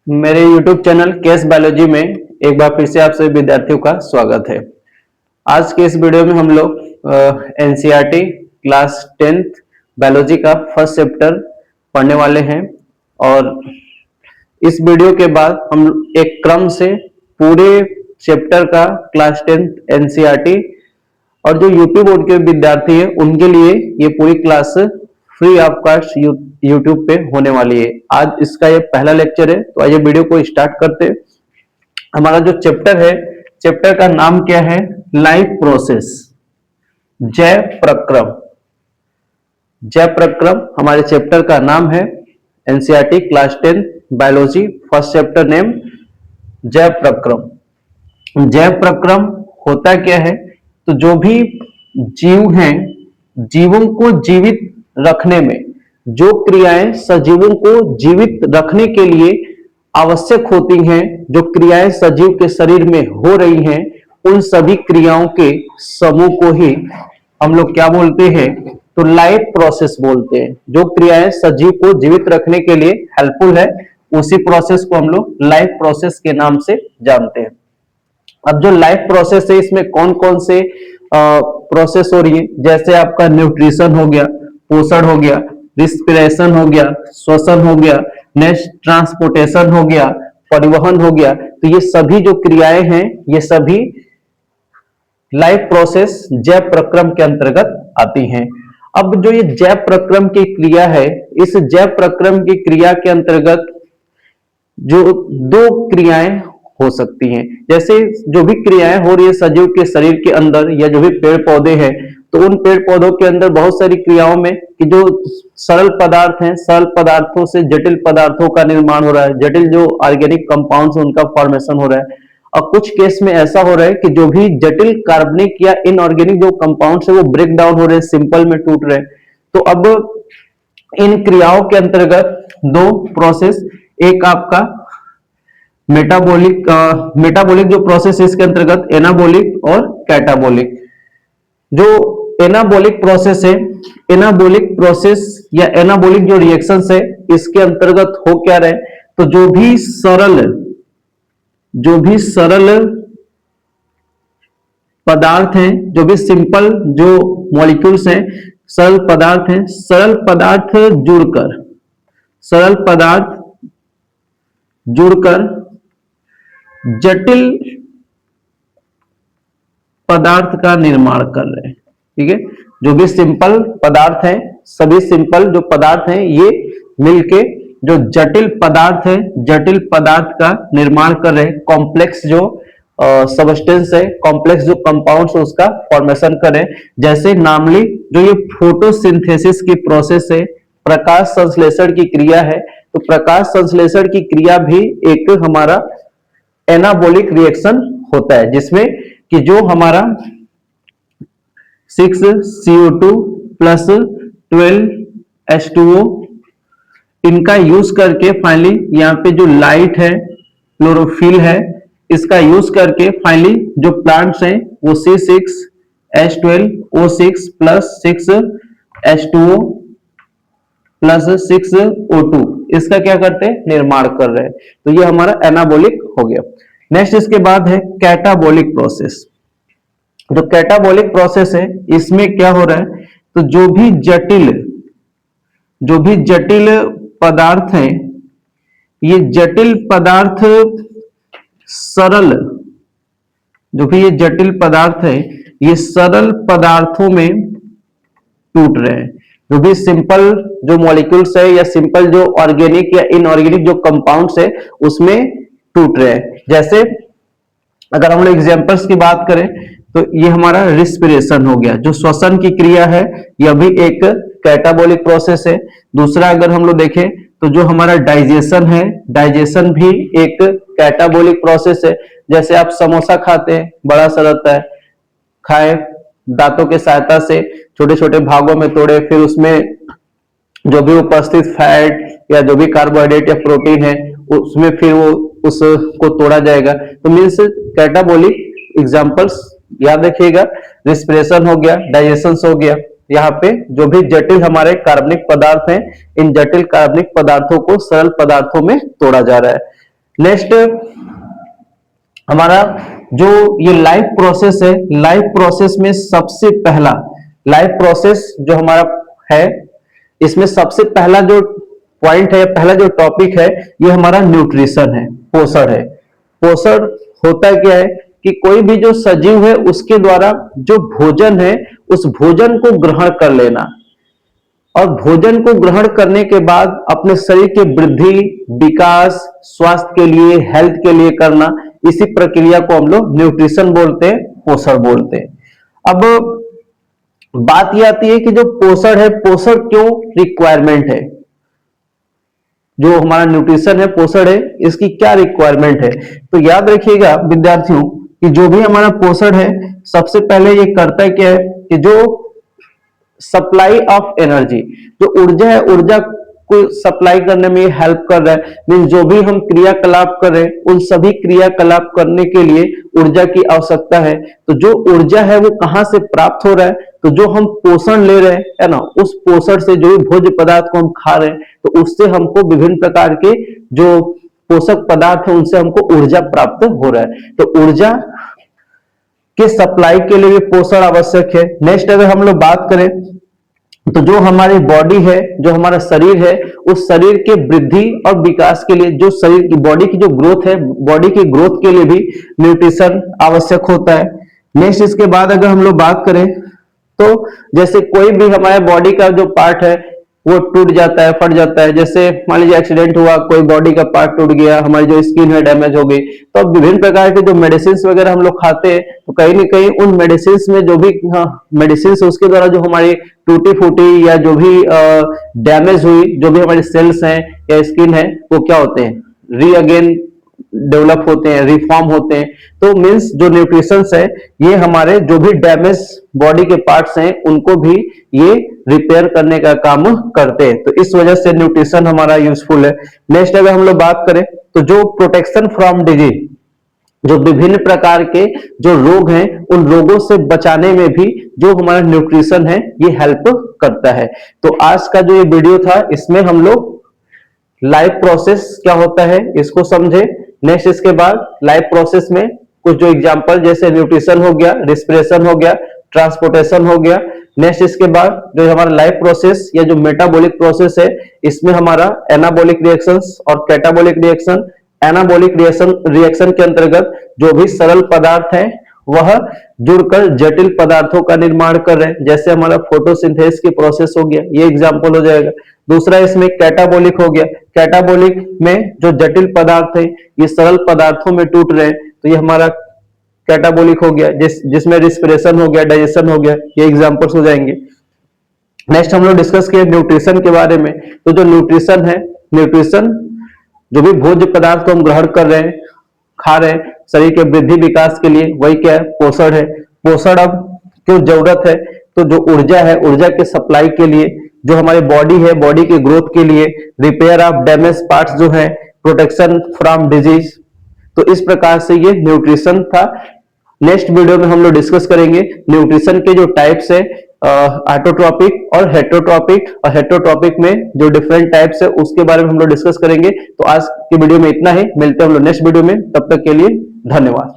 मेरे YouTube channel case biology में एक बार फिर से आप सभी विद्यार्थियों का स्वागत है। आज के इस वीडियो में हम लोग एनसीईआरटी क्लास 10th बायोलॉजी का फर्स्ट चैप्टर पढ़ने वाले हैं और इस वीडियो के बाद हम एक क्रम से पूरे चैप्टर का क्लास 10th एनसीईआरटी और जो यूपी बोर्ड के विद्यार्थी हैं उनके लिए ये पूरी class free of cost YouTube पे होने वाली है। आज इसका ये पहला लेक्चर है, तो आइए वीडियो को स्टार्ट करते हैं। हमारा जो चैप्टर है, चैप्टर का नाम क्या है? लाइफ प्रोसेस, जैव प्रक्रम। जैव प्रक्रम हमारे चैप्टर का नाम है। NCERT class 10 biology first chapter name जैव प्रक्रम। जैव प्रक्रम होता क्या है? तो जो भी जीव हैं, जीवों को जीवित रखने में जो क्रियाएं सजीवों को जीवित रखने के लिए आवश्यक होती हैं, जो क्रियाएं सजीव के शरीर में हो रही हैं, उन सभी क्रियाओं के समूह को ही हम लोग क्या बोलते हैं? तो लाइफ प्रोसेस बोलते हैं। जो क्रियाएं सजीव को जीवित रखने के लिए हेल्पफुल है, उसी प्रोसेस को हम लोग लाइफ प्रोसेस के नाम से जानते हैं। अब जो लाइफ प्रोसेस है, इसमें कौन कौन से प्रोसेस हो रही है? जैसे आपका न्यूट्रिशन हो गया, पोषण हो गया, रिस्पिरेशन हो गया, श्वसन हो गया, नेक्स्ट ट्रांसपोर्टेशन हो गया, परिवहन हो गया। तो ये सभी जो क्रियाएं हैं, ये सभी लाइफ प्रोसेस जैव प्रक्रम के अंतर्गत आती हैं। अब जो ये जैव प्रक्रम की क्रिया है, इस जैव प्रक्रम की क्रिया के अंतर्गत जो दो क्रियाएं हो सकती हैं। जैसे जो भी क्रियाएं हो रही है सजीव के शरीर के अंदर, या जो भी पेड़ पौधे हैं, तो उन पेड़ पौधों के अंदर बहुत सारी क्रियाओं में कि जो सरल पदार्थ हैं, सरल पदार्थों से जटिल पदार्थों का निर्माण हो रहा है, जटिल जो ऑर्गेनिक कंपाउंड्स उनका फॉर्मेशन हो रहा है। और कुछ केस में ऐसा हो रहा है कि जो भी जटिल कार्बनिक या इनऑर्गेनिक जो कंपाउंड्स है वो ब्रेक डाउन हो रहे हैं, सिंपल में टूट रहे हैं। तो अब इन क्रियाओं के अंतर्गत दो प्रोसेस, एक आपका मेटाबॉलिक जो प्रोसेस है, इसके अंतर्गत एनाबॉलिक और कैटाबॉलिक। जो एनाबॉलिक प्रोसेस है, एनाबॉलिक प्रोसेस या एनाबॉलिक जो रिएक्शंस है, इसके अंतर्गत हो क्या रहे? तो जो भी सरल पदार्थ हैं, जो भी सिंपल जो मॉलिक्यूल्स हैं, सरल पदार्थ हैं, सरल पदार्थ जुड़कर जटिल पदार्थ का निर्माण कर रहे हैं। ठीक है, जो भी सिंपल पदार्थ हैं, सभी सिंपल जो पदार्थ हैं, ये मिलके जो जटिल पदार्थ है, जटिल पदार्थ का निर्माण कर रहे हैं। कॉम्प्लेक्स जो सबस्टेंस है, कॉम्प्लेक्स जो कंपाउंड्स है, उसका फॉर्मेशन कर रहे हैं। जैसे नामली जो ये फोटोसिंथेसिस की प्रोसेस है, प्रकाश संश्लेषण की क्रिया है, तो प्रकाश संश्लेषण की क्रिया भी एक हमारा एनाबॉलिक रिएक्शन होता है, जिसमें कि जो हमारा 6CO2 प्लस 12H2O इनका यूज करके फाइनली यहाँ पे जो लाइट है, क्लोरोफिल है, इसका यूज करके फाइनली जो प्लांट्स हैं वो C6H12O6 plus 6H2O plus 6O2 इसका क्या करते हैं? निर्माण कर रहे हैं। तो ये हमारा एनाबॉलिक हो गया। नेक्स्ट इसके बाद है कैटाबॉलिक प्रोसेस। जो कैटाबॉलिक प्रोसेस है, इसमें क्या हो रहा है? तो जो भी जटिल पदार्थ हैं, ये जटिल पदार्थ सरल, जो भी ये जटिल पदार्थ है, ये सरल पदार्थों में टूट रहे हैं। जो भी सिंपल जो मॉलिक्यूल्स है, या सिंपल जो ऑर्गेनिक या इनऑर्गेनिक जो कंपाउंड्स है, उसमें टूट रहे हैं। जैसे अगर हम लोग एग्जांपल्स की बात करें, तो ये हमारा रिस्पिरेशन हो गया, जो श्वसन की क्रिया है, यह भी एक कैटाबॉलिक प्रोसेस है। दूसरा अगर हम लोग देखें, तो जो हमारा डाइजेशन है, डाइजेशन भी एक कैटाबॉलिक प्रोसेस है। जैसे आप समोसा खाते हैं, बड़ा सा रहता है, खाए दांतों के सहायता से छोटे छोटे भागों में तोड़े, फिर उसमें जो भी उपस्थित फैट या जो भी कार्बोहाइड्रेट या प्रोटीन है, उसमें फिर वो उसको तोड़ा जाएगा। तो मीन्स कैटाबॉलिक एग्जांपल्स याद रखिएगा, रिस्पिरेशन हो गया, डाइजेशन हो गया। यहाँ पे जो भी जटिल हमारे कार्बनिक पदार्थ हैं, इन जटिल कार्बनिक पदार्थों को सरल पदार्थों में तोड़ा जा रहा है। नेक्स्ट हमारा जो ये लाइफ प्रोसेस है, लाइफ प्रोसेस में सबसे पहला लाइफ प्रोसेस जो हमारा है, इसमें सबसे पहला जो पॉइंट है, पहला जो टॉपिक है, ये हमारा न्यूट्रिशन है, पोषण है। पोषण होता क्या है कि कोई भी जो सजीव है उसके द्वारा जो भोजन है उस भोजन को ग्रहण कर लेना, और भोजन को ग्रहण करने के बाद अपने शरीर के वृद्धि, विकास, स्वास्थ्य के लिए, हेल्थ के लिए करना, इसी प्रक्रिया को हम लोग न्यूट्रिशन बोलते हैं, पोषण बोलते हैं। अब बात यह आती है कि जो पोषण है, पोषण क्यों रिक्वायरमेंट है, जो हमारा न्यूट्रिशन है, पोषण है, इसकी क्या रिक्वायरमेंट है। तो याद रखिएगा विद्यार्थियों कि जो भी हमारा पोषण है, सबसे पहले ये करता है क्या है कि जो सप्लाई ऑफ एनर्जी, जो ऊर्जा है, ऊर्जा को सप्लाई करने में हेल्प कर रहा है। मीन जो भी हम क्रियाकलाप कर रहे हैं, उन सभी क्रियाकलाप करने के लिए ऊर्जा की आवश्यकता है। तो जो ऊर्जा है वो कहां से प्राप्त हो रहा है, तो जो हम पोषण ले रहे हैं, है ना, उस पोषण से, जो भी भोज्य पदार्थ को हम खा रहे हैं, तो उससे हमको विभिन्न प्रकार के जो पोषक पदार्थ है उनसे हमको ऊर्जा प्राप्त हो रहा है। तो ऊर्जा के सप्लाई के लिए पोषण आवश्यक है। नेक्स्ट अगर हम लोग बात करें तो जो हमारी बॉडी है, जो हमारा शरीर है, उस शरीर के वृद्धि और विकास के लिए, जो शरीर की बॉडी की जो ग्रोथ है, बॉडी की ग्रोथ के लिए भी न्यूट्रिशन आवश्यक होता है। नेक्स्ट इसके बाद अगर हम लोग बात करें तो जैसे कोई भी हमारे बॉडी का जो पार्ट है वो टूट जाता है, फट जाता है, जैसे मान लीजिए एक्सीडेंट हुआ, कोई बॉडी का पार्ट टूट गया, हमारी जो स्किन है डैमेज हो गई, तो अब विभिन्न प्रकार के जो मेडिसिन वगैरह हम लोग खाते हैं, तो कहीं ना कहीं उन मेडिसिन में जो भी मेडिसिन है उसके द्वारा जो हमारी टूटी फूटी या जो भी डैमेज हुई, जो भी हमारी सेल्स हैं या स्किन है, वो क्या होते हैं, री अगेन डेवलप होते हैं, रिफॉर्म होते हैं। तो मींस जो न्यूट्रिशन है ये हमारे जो भी डैमेज बॉडी के पार्ट्स हैं उनको भी ये रिपेयर करने का काम करते हैं। तो इस वजह से न्यूट्रिशन हमारा यूजफुल है। नेक्स्ट अगर हम लोग बात करें तो जो प्रोटेक्शन फ्रॉम डिजीज, जो विभिन्न प्रकार के जो रोग हैं, उन रोगों से बचाने में भी जो हमारा न्यूट्रिशन है ये हेल्प करता है। तो आज का जो ये वीडियो था, इसमें हम लोग लाइफ प्रोसेस क्या होता है इसको समझे। नेक्स्ट इसके बाद लाइफ प्रोसेस में कुछ जो एग्जांपल, जैसे न्यूट्रिशन हो गया, रिस्पिरेशन हो गया, ट्रांसपोर्टेशन हो गया। नेक्स्ट इसके बाद जो हमारा लाइफ प्रोसेस या जो मेटाबॉलिक प्रोसेस है, इसमें हमारा एनाबॉलिक रिएक्शंस और कैटाबॉलिक रिएक्शन। एनाबॉलिक रिएक्शन के अंतर्गत जो भी सरल पदार्थ हैं वह जुड़कर जटिल पदार्थों का निर्माण कर रहे हैं, जैसे हमारा फोटोसिंथेसिस की प्रोसेस हो गया, ये एग्जांपल हो जाएगा। दूसरा इसमें कैटाबॉलिक हो गया, कैटाबॉलिक में जो जटिल पदार्थ है ये सरल पदार्थों में टूट रहे हैं, तो ये हमारा कैटाबॉलिक हो गया। जिसमें रिस्पिरेशन हो गया, डाइजेशन हो गया, ये एग्जांपल्स हो जाएंगे। नेक्स्ट हम लोग डिस्कस किए न्यूट्रिशन के बारे में। तो जो न्यूट्रिशन है, न्यूट्रिशन जो भी भोज्य पदार्थ को हम ग्रहण कर रहे हैं, खा रहे हैं शरीर के वृद्धि विकास के लिए, वही क्या है, पोषण है। पोषण अब क्यों जरूरत है, तो जो ऊर्जा है, ऊर्जा के सप्लाई के लिए, जो हमारी बॉडी है, बॉडी की ग्रोथ के लिए, रिपेयर ऑफ डैमेज पार्ट्स जो है, प्रोटेक्शन फ्रॉम डिजीज। तो इस प्रकार से ये न्यूट्रिशन था। नेक्स्ट वीडियो में हम लोग डिस्कस करेंगे न्यूट्रिशन के जो टाइप्स है, ऑटोट्रॉपिक और हेटेरोट्रॉपिक, और हेटेरोट्रॉपिक में जो डिफरेंट टाइप्स है उसके बारे में हम लोग डिस्कस करेंगे। तो आज की वीडियो में इतना ही, मिलते हैं हम लोग नेक्स्ट वीडियो में, तब तक के लिए धन्यवाद।